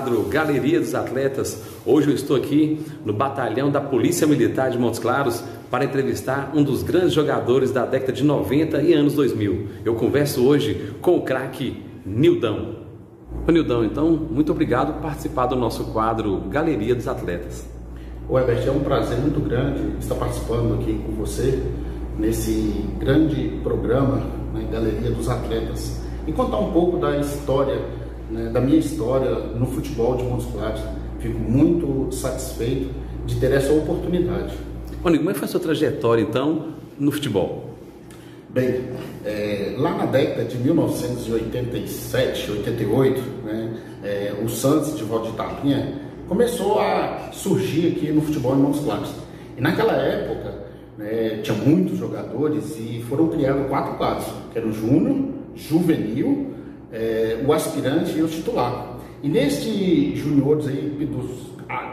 quadro Galeria dos Atletas. Hoje eu estou aqui no batalhão da Polícia Militar de Montes Claros para entrevistar um dos grandes jogadores da década de 90 e anos 2000. Eu converso hoje com o craque Nildão. Ô Nildão, então, muito obrigado por participar do nosso quadro Galeria dos Atletas. Ô Herbert, é um prazer muito grande estar participando aqui com você nesse grande programa, né, Galeria dos Atletas, e contar um pouco da história, né, da minha história no futebol de Montes Claros. Fico muito satisfeito de ter essa oportunidade. Ô Nildão, como é que foi a sua trajetória, então, no futebol? Bem, lá na década de 1987, 88, né, o Santos de Valdir Tapinha começou a surgir aqui no futebol em Montes Claros. E naquela época, tinha muitos jogadores e foram criados 4 quadros, que era o Júnior, Juvenil, o aspirante e o titular. E nestes juniores aí,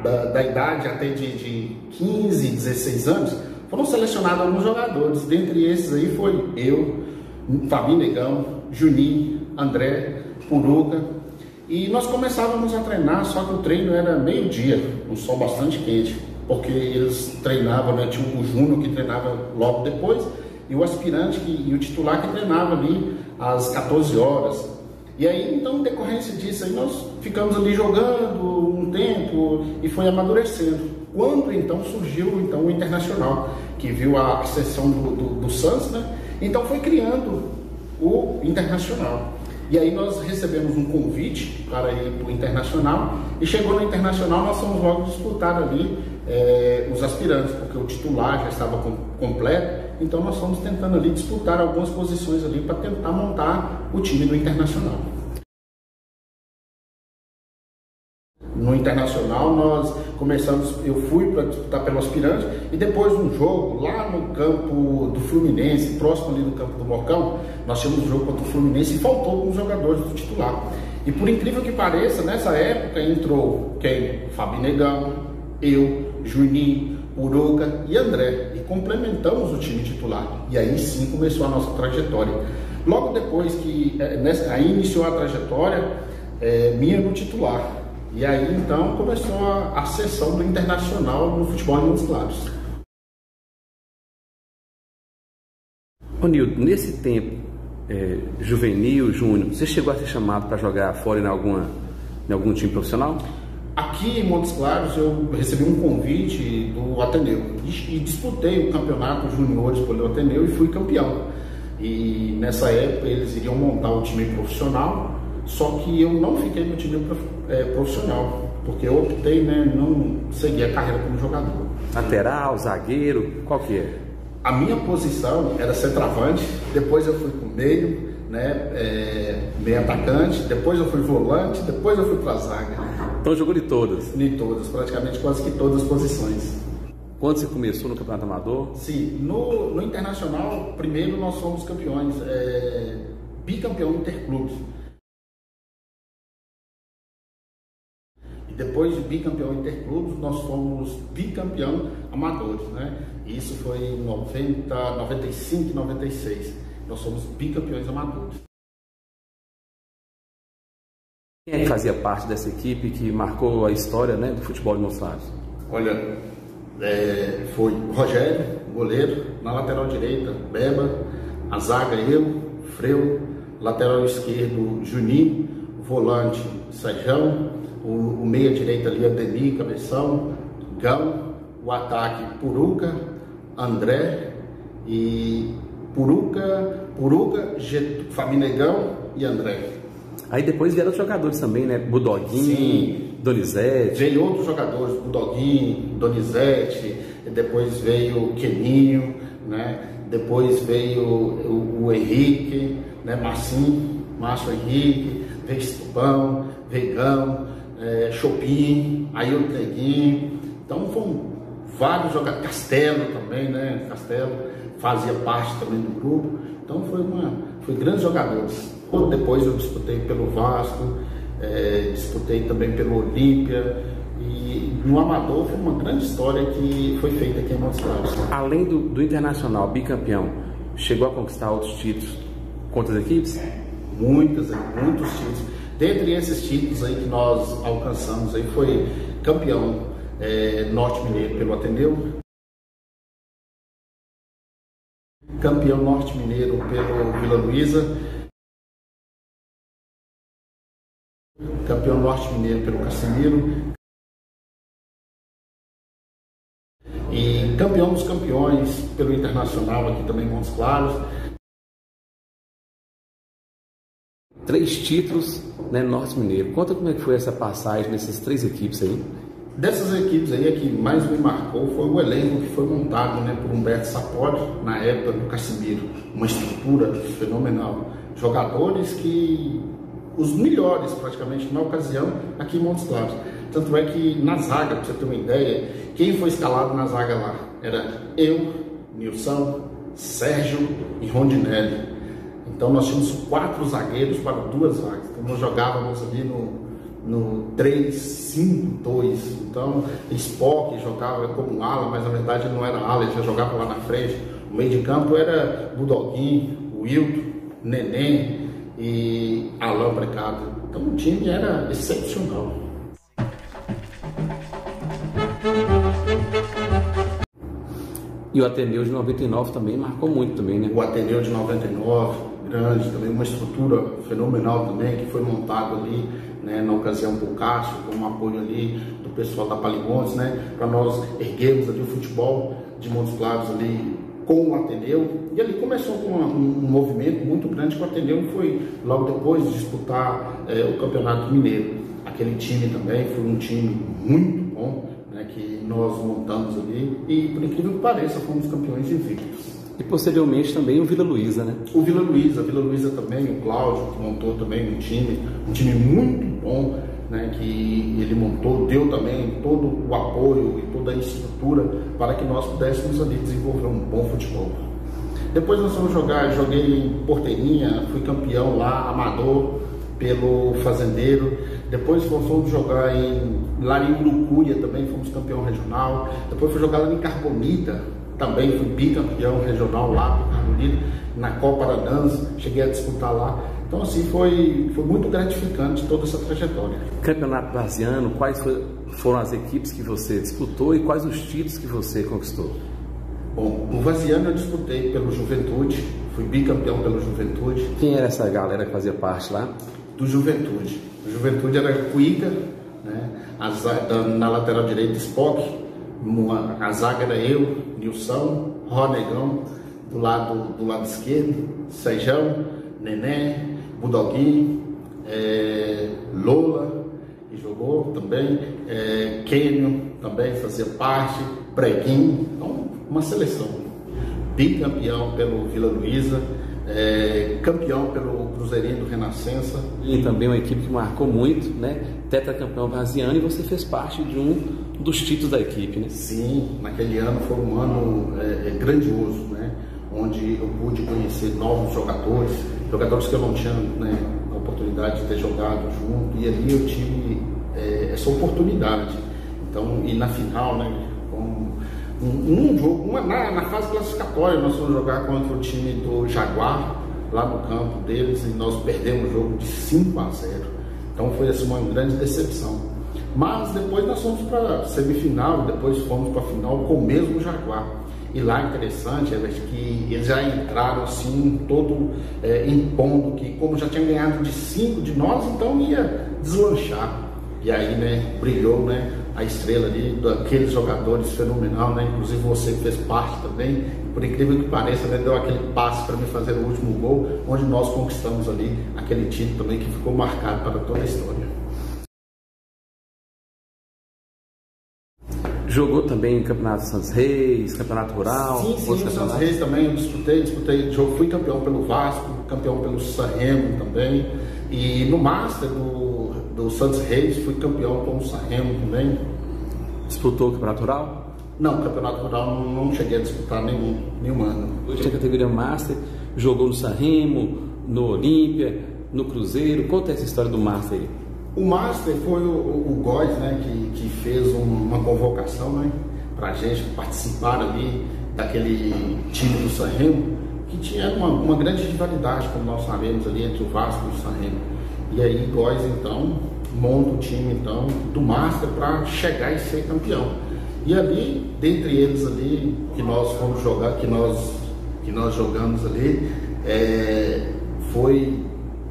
da idade até de 15, 16 anos, foram selecionados alguns jogadores. Dentre esses aí foi eu, Fabinho Negão, Juninho, André, Puruca. E nós começávamos a treinar, só que o treino era meio-dia, um sol bastante quente, porque eles treinavam, né? Tinha o Júnior que treinava logo depois, e o aspirante e o titular que treinava ali às 14 horas. E aí, então, em decorrência disso, aí nós ficamos ali jogando um tempo e foi amadurecendo. Quando, então, surgiu o Internacional, que viu a ascensão do Santos, né? Então foi criando o Internacional. E aí nós recebemos um convite para ir para o Internacional, e chegou no Internacional, nós fomos logo disputar ali os aspirantes, porque o titular já estava completo, então nós fomos tentando ali disputar algumas posições ali para tentar montar o time do Internacional. No Internacional nós começamos, eu fui para disputar pelo aspirante, e depois de um jogo lá no campo do Fluminense, próximo ali do campo do Mocão, nós tínhamos um jogo contra o Fluminense e faltou alguns jogadores do titular. E por incrível que pareça, nessa época entrou quem? Fabinho Negão, eu, Juninho, Puruca e André, e complementamos o time titular. E aí sim começou a nossa trajetória. Logo depois que aí iniciou a trajetória minha no titular. E aí, então, começou a ascensão do Internacional no futebol em Montes Claros. Ô Nildo, nesse tempo, juvenil, júnior, você chegou a ser chamado para jogar fora em algum time profissional? Aqui em Montes Claros, eu recebi um convite do Ateneu e disputei o campeonato juniores pelo Ateneu e fui campeão. E nessa época, eles iriam montar um time profissional, só que eu não fiquei no time profissional, porque eu optei, né, não seguir a carreira como jogador. Lateral, zagueiro, qual que é? A minha posição era centroavante, depois eu fui para o meio, né, meio atacante, depois eu fui volante, depois eu fui para a zaga. Então jogou de todas? De todas, praticamente quase que todas as posições. Quando você começou no Campeonato Amador? Sim, no Internacional, primeiro nós fomos campeões, bicampeão interclubes. Depois de bicampeão interclubes, nós fomos bicampeão amadores, né? Isso foi em 90, 95 e 96. Nós fomos bicampeões amadores. Quem é que fazia parte dessa equipe que marcou a história, né, do futebol de Montes Claros? Olha, foi o Rogério, goleiro, na lateral direita, Beba, a zaga eu, Freu, lateral esquerdo, Juninho, volante, Sérgio, o meia-direita ali, Ademir, Cabeção, Gão, o ataque, Puruca, André, e Puruca, Fabinho Negão e André. Aí depois vieram outros jogadores também, né? Budoguinho, sim, Donizete. Veio outros jogadores, Budoguinho, Donizete, depois veio o Keninho, né? Depois veio o Henrique, né? Márcio Henrique, veio Estupão, Vegão, Chopin, aí o Treguinho. Então foram vários jogadores, Castelo também, né? Castelo fazia parte também do grupo. Então foi grandes jogadores. Depois eu disputei pelo Vasco, disputei também pelo Olímpia, e no Amador foi uma grande história que foi feita aqui em Montes Claros. Além do Internacional bicampeão, chegou a conquistar outros títulos contra as equipes? Muitos títulos. Dentre esses títulos aí que nós alcançamos aí foi campeão Norte Mineiro pelo Ateneu, campeão Norte Mineiro pelo Vila Luísa, campeão Norte Mineiro pelo Casimiro e campeão dos campeões pelo Internacional aqui também em Montes Claros. 3 títulos, né, Norte Mineiro. Conta como é que foi essa passagem nessas 3 equipes aí. Dessas equipes aí, a que mais me marcou foi o elenco que foi montado, né, por Humberto Sapori, na época do Casimiro. Uma estrutura fenomenal. Jogadores que, os melhores praticamente na ocasião, aqui em Montes Claros. Tanto é que na zaga, para você ter uma ideia, quem foi escalado na zaga lá era eu, Nilson, Sérgio e Rondinelli. Então nós tínhamos 4 zagueiros para 2 vagas. Então nós jogávamos ali no 3-5-2. Então Spock jogava como ala, mas na verdade ele não era ala, ele já jogava lá na frente. O meio de campo era Budoguinho, Wilton, Neném e Alain Precado. Então o time era excepcional. E o Ateneu de 99 também marcou muito também, né? O Ateneu de 99, grande, também uma estrutura fenomenal também, que foi montado ali, né, na ocasião por Cássio, com um apoio ali do pessoal da Palimontes, né, para nós erguermos ali o futebol de Montes Claros ali com o Ateneu. E ali começou com um movimento muito grande, que o Ateneu foi logo depois de disputar o Campeonato Mineiro. Aquele time também foi um time muito bom, né, que nós montamos ali, e por incrível que pareça fomos campeões invictos. E posteriormente também o Vila Luísa, né? O Vila Luísa também, o Cláudio, que montou também um time muito bom, né, que ele montou, deu também todo o apoio e toda a estrutura para que nós pudéssemos ali desenvolver um bom futebol. Depois nós fomos joguei em Porteirinha, fui campeão lá, amador, pelo Fazendeiro. Depois fomos jogar lá em Urucuia também, fomos campeão regional. Depois fui jogar lá em Carbonita, também fui bicampeão regional lá por Carbonita, na Copa Aranãs, cheguei a disputar lá. Então assim, foi muito gratificante toda essa trajetória. Campeonato Varziano, quais foram as equipes que você disputou e quais os títulos que você conquistou? Bom, no Varziano eu disputei pelo Juventude, fui bicampeão pelo Juventude. Quem era essa galera que fazia parte lá? Do Juventude. O Juventude era Cuica, né? Na lateral direita Spock, a zaga era eu, Nilson, Ronegão, do lado esquerdo, Sejão, Nené, Budoguinho, Lola, que jogou também, Kênio também fazia parte, Preguinho, então uma seleção. Bicampeão pelo Vila Luísa, campeão pelo Cruzeirinho do Renascença. E também uma equipe que marcou muito, né? Tetracampeão varziano, e você fez parte de um dos títulos da equipe, né? Sim, naquele ano foi um ano grandioso, né? Onde eu pude conhecer novos jogadores que eu não tinha, né, a oportunidade de ter jogado junto, e ali eu tive essa oportunidade. Então, e na final, né, um jogo, na fase classificatória, nós fomos jogar contra o time do Jaguar, lá no campo deles, e nós perdemos o jogo de 5-0. Então foi assim, uma grande decepção. Mas depois nós fomos para a semifinal, depois fomos para a final com o mesmo Jaguar. E lá interessante é que eles já entraram assim, todo impondo que, como já tinha ganhado de 5 de nós, então ia deslanchar. E aí, né, brilhou, né, a estrela ali, daqueles jogadores fenomenal, né, inclusive você fez parte também, por incrível que pareça, né, deu aquele passe para me fazer o último gol, onde nós conquistamos ali aquele título também que ficou marcado para toda a história. Jogou também em Campeonato Santos Reis, Campeonato Rural? Sim, no Santos Reis também eu disputei, fui campeão pelo Vasco, campeão pelo Sanremo também, e no Master do Santos Reis fui campeão com o Sanremo também. Disputou o Campeonato Rural? Não, o Campeonato Rural não cheguei a disputar nenhum ano. Hoje tem a categoria Master, jogou no Sanremo, no Olímpia, no Cruzeiro. Conta essa história do Master aí. O Master foi o Góes, né, que fez uma convocação, né, para a gente participar ali daquele time do Sanremo, que tinha uma grande rivalidade, como nós sabemos, ali entre o Vasco e o Sanremo. E aí Góis então monta o time então do Master para chegar e ser campeão. E ali, dentre eles ali que nós fomos jogar, que nós jogamos ali, foi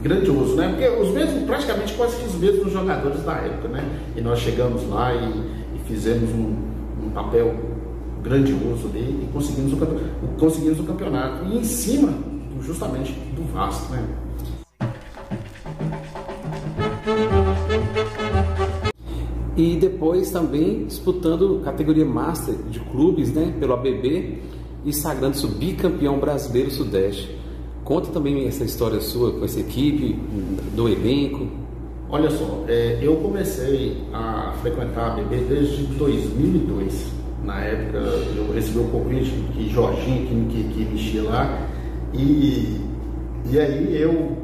grandioso, né? Porque os mesmos, praticamente quase que os mesmos jogadores da época, né? E nós chegamos lá e fizemos um papel grandioso ali e conseguimos o campeonato. E em cima, justamente, do Vasco, né? E depois também disputando categoria Master de clubes, né? Pelo ABB e sagrando-se bicampeão brasileiro Sudeste. Conta também essa história sua com essa equipe, do elenco. Olha só, eu comecei a frequentar a ABB desde 2002. Na época eu recebi o convite que Jorginho que mexia lá. E aí eu,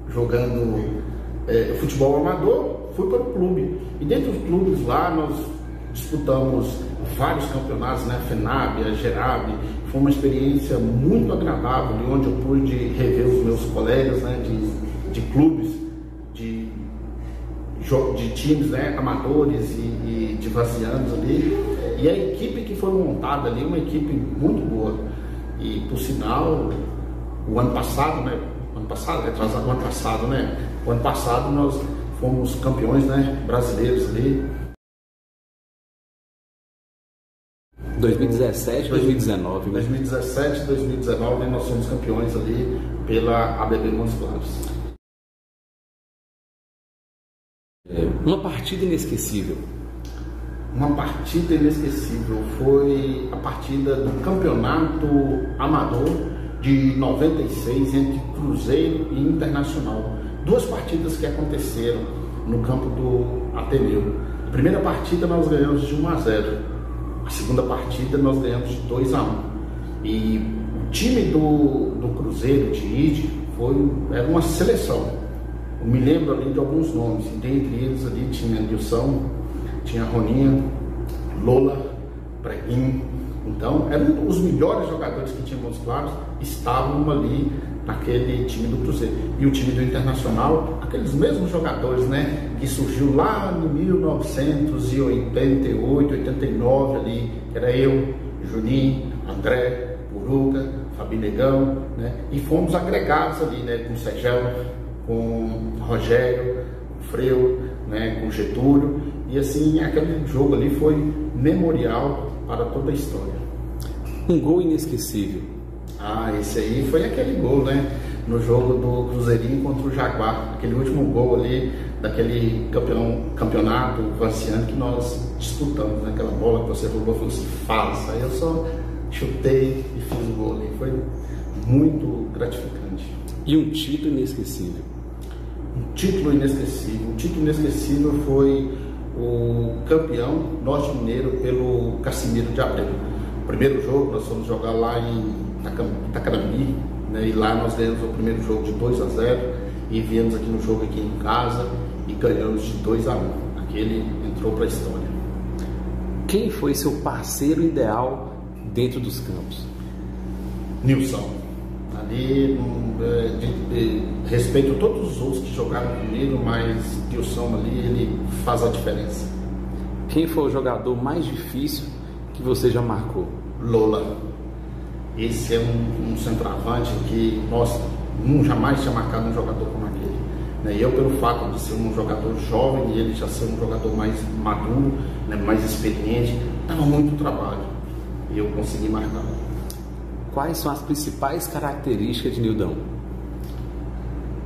jogando futebol amador, fui para o clube. E dentro dos clubes lá nós disputamos vários campeonatos, né? FENAB, a GERAB. Foi uma experiência muito agradável, onde eu pude rever os meus colegas, né? de clubes, de times, né? Amadores e de vazianos ali. E a equipe que foi montada ali, uma equipe muito boa. E por sinal, o ano passado, né? O ano passado nós fomos campeões, né? Brasileiros ali. 2017, 2019, né? 2017, 2019, né, nós fomos campeões ali pela ABB Montes Claros. Uma partida inesquecível. Uma partida inesquecível foi a partida do Campeonato Amador de 96 entre Cruzeiro e Internacional. Duas partidas que aconteceram no campo do Ateneu. A primeira partida nós ganhamos de 1-0. A segunda partida nós ganhamos de 2-1. E o time do Cruzeiro de Ide era uma seleção. Eu me lembro ali de alguns nomes. E dentre eles ali tinha Nilson, tinha Roninha, Lola, Preguinho. Então eram os melhores jogadores que tinham Montes Claros, estavam ali naquele time do Cruzeiro. E o time do Internacional, aqueles mesmos jogadores, né, que surgiu lá em 1988, 89 ali, que era eu, Juninho, André, Puruca, Fabi Negão, né, e fomos agregados ali, né, com o Sergel, com o Rogério, com o Freu, né, com o Getúlio, e assim, aquele jogo ali foi memorial para toda a história. Um gol inesquecível. Esse aí foi aquele gol, né? No jogo do Cruzeirinho contra o Jaguar. Aquele último gol ali, daquele campeonato vaciano que nós disputamos, né? Aquela bola que você roubou, falou assim, falsa. Aí eu só chutei e fiz o gol ali. Foi muito gratificante. E um título inesquecível? Um título inesquecível. Um título inesquecível foi o campeão norte-mineiro pelo Cassimiro de Abreu. O primeiro jogo nós fomos jogar lá em Itacarami, né, e lá nós ganhamos o primeiro jogo de 2-0 e viemos aqui no jogo aqui em casa e ganhamos de 2-1. Aquele entrou para a história. Quem foi seu parceiro ideal dentro dos campos? Nilson. Ali, respeito a todos os outros que jogaram comigo, mas Nilson ali, ele faz a diferença. Quem foi o jogador mais difícil que você já marcou? Lola. Esse é um centroavante que, nossa, jamais tinha marcado um jogador como aquele. E eu, pelo fato de ser um jogador jovem e ele já ser um jogador mais maduro, né, mais experiente, dava muito trabalho e eu consegui marcar. Quais são as principais características de Nildão?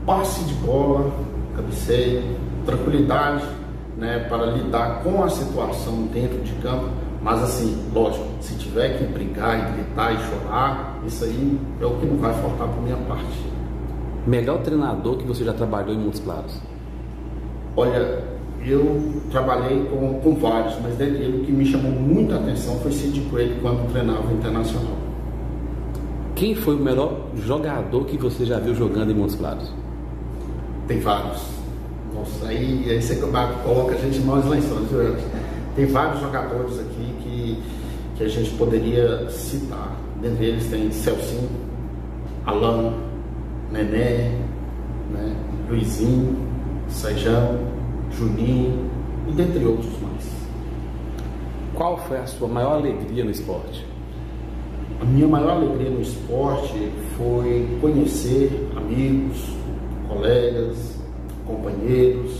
Passe de bola, cabeceio, tranquilidade, né, para lidar com a situação dentro de campo. Mas assim, lógico, se tiver que brigar e gritar e chorar, isso aí é o que não vai faltar por minha parte. Melhor treinador que você já trabalhou em Montes Claros? Olha, eu trabalhei com vários, mas dentre eles o que me chamou muita atenção foi Cid Coelho quando treinava o Internacional. Quem foi o melhor jogador que você já viu jogando em Montes Claros? Tem vários. Nossa, aí você coloca a gente em maus lençóis, viu? Tem vários jogadores aqui que a gente poderia citar. Dentre eles tem Celcinho, Alain, Nené, né, Luizinho, Sejão, Juninho e dentre outros mais. Qual foi a sua maior alegria no esporte? A minha maior alegria no esporte foi conhecer amigos, colegas, companheiros,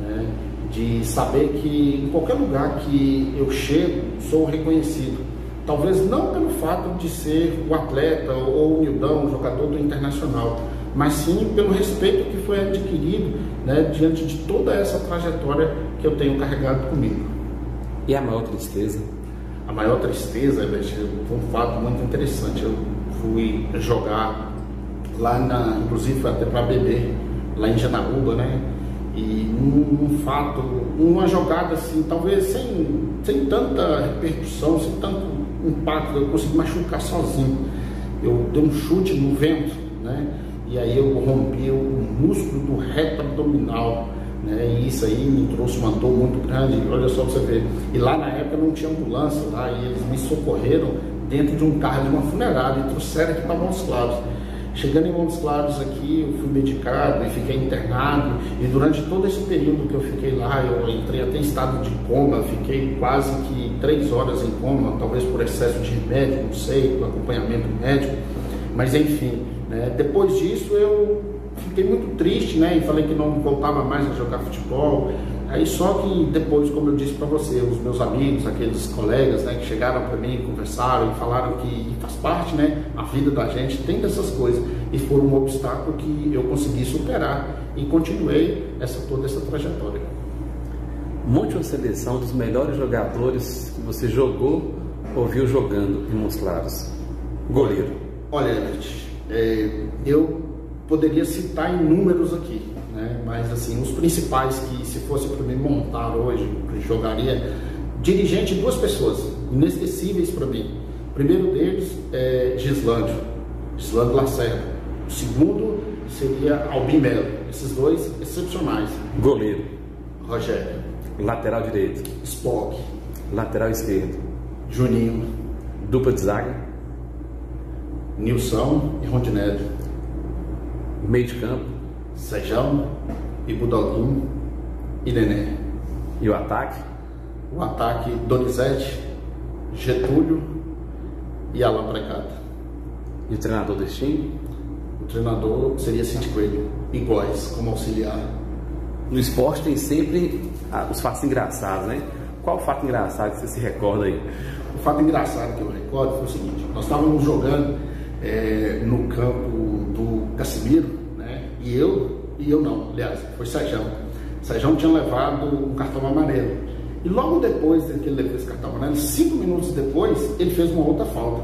né? De saber que em qualquer lugar que eu chego, sou reconhecido. Talvez não pelo fato de ser o atleta ou o Nildão, o jogador do Internacional, mas sim pelo respeito que foi adquirido, né, diante de toda essa trajetória que eu tenho carregado comigo. E a maior tristeza? A maior tristeza, foi um fato muito interessante. Eu fui jogar lá, inclusive até para beber, lá em Janaúba, né? E um fato, uma jogada assim, talvez sem tanta repercussão, sem tanto impacto, eu consegui machucar sozinho. Eu dei um chute no vento, né? E aí eu rompi o músculo do reto abdominal, né? E isso aí me trouxe uma dor muito grande. Olha só pra você ver. E lá na época não tinha ambulância lá, e eles me socorreram dentro de um carro de uma funerária e trouxeram aqui para Montes Claros. Chegando em Montes Claros aqui, eu fui medicado e fiquei internado, e durante todo esse período que eu fiquei lá, eu entrei até em estado de coma, fiquei quase que 3 horas em coma, talvez por excesso de remédio, não sei, com acompanhamento médico, mas enfim, né? Depois disso eu fiquei muito triste, né, e falei que não voltava mais a jogar futebol. Aí só que depois, como eu disse para você, os meus amigos, aqueles colegas, né, que chegaram para mim, conversaram e falaram que faz parte, né, a vida da gente tem dessas coisas, e foi um obstáculo que eu consegui superar e continuei toda essa trajetória. Monte uma seleção dos melhores jogadores que você jogou ou viu jogando em Montes Claros. Goleiro. Olha, Everett, eu poderia citar inúmeros aqui, né? Mas assim, os principais que, se fosse para mim montar hoje, jogaria dirigente, 2 pessoas inesquecíveis para mim. O primeiro deles é Gislândio Lacerda. O segundo seria Albin Melo. Esses 2 excepcionais. Goleiro. Rogério. Lateral direito. Spock. Lateral esquerdo. Juninho. Dupla de zaga. Nilson e Rondinelli. Meio de campo. Sejão e Budoguinho e Nenê. E o ataque? O ataque, Donizete, Getúlio e Alan Precata. E o treinador desse time? O treinador seria Cid Coelho, iguais, como auxiliar. No esporte tem sempre os fatos engraçados, né? Qual o fato engraçado que você se recorda aí? O fato engraçado que eu recordo foi o seguinte: nós estávamos jogando no campo do Casimiro, né? E eu não, aliás, foi Sejão. Sejão tinha levado um cartão amarelo. E logo depois que ele levou esse cartão amarelo, 5 minutos depois, ele fez uma outra falta.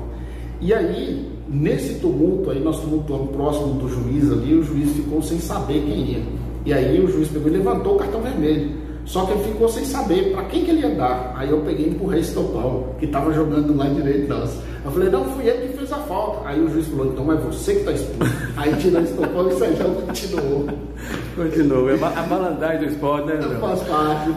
E aí, nesse tumulto aí, nós tumultuamos próximo do juiz ali, o juiz ficou sem saber quem ia. E aí o juiz pegou e levantou o cartão vermelho. Só que ele ficou sem saber para quem que ele ia dar. Aí eu peguei e empurrei esse Estopão, que estava jogando do lado direito nosso. Eu falei, não, fui ele que fez a falta. Aí o juiz falou, então é você que está expulso. Aí tirou esse Estopão e o Sejão continuou. Continuou. É a malandragem do esporte, né? Faz parte.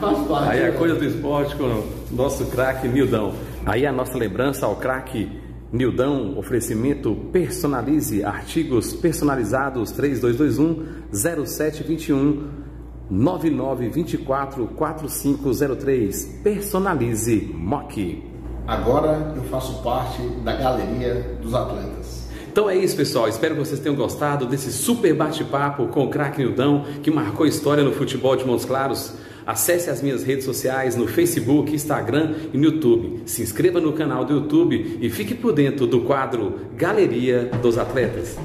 Aí a coisa do esporte com o nosso craque Nildão. Aí a nossa lembrança ao craque Nildão, oferecimento Personalize, artigos personalizados 3221-0721 9924-4503. Personalize Mock. Agora eu faço parte da galeria dos atletas. Então é isso, pessoal. Espero que vocês tenham gostado desse super bate-papo com o craque Nildão, que marcou história no futebol de Montes Claros. Acesse as minhas redes sociais no Facebook, Instagram e no YouTube. Se inscreva no canal do YouTube e fique por dentro do quadro Galeria dos Atletas.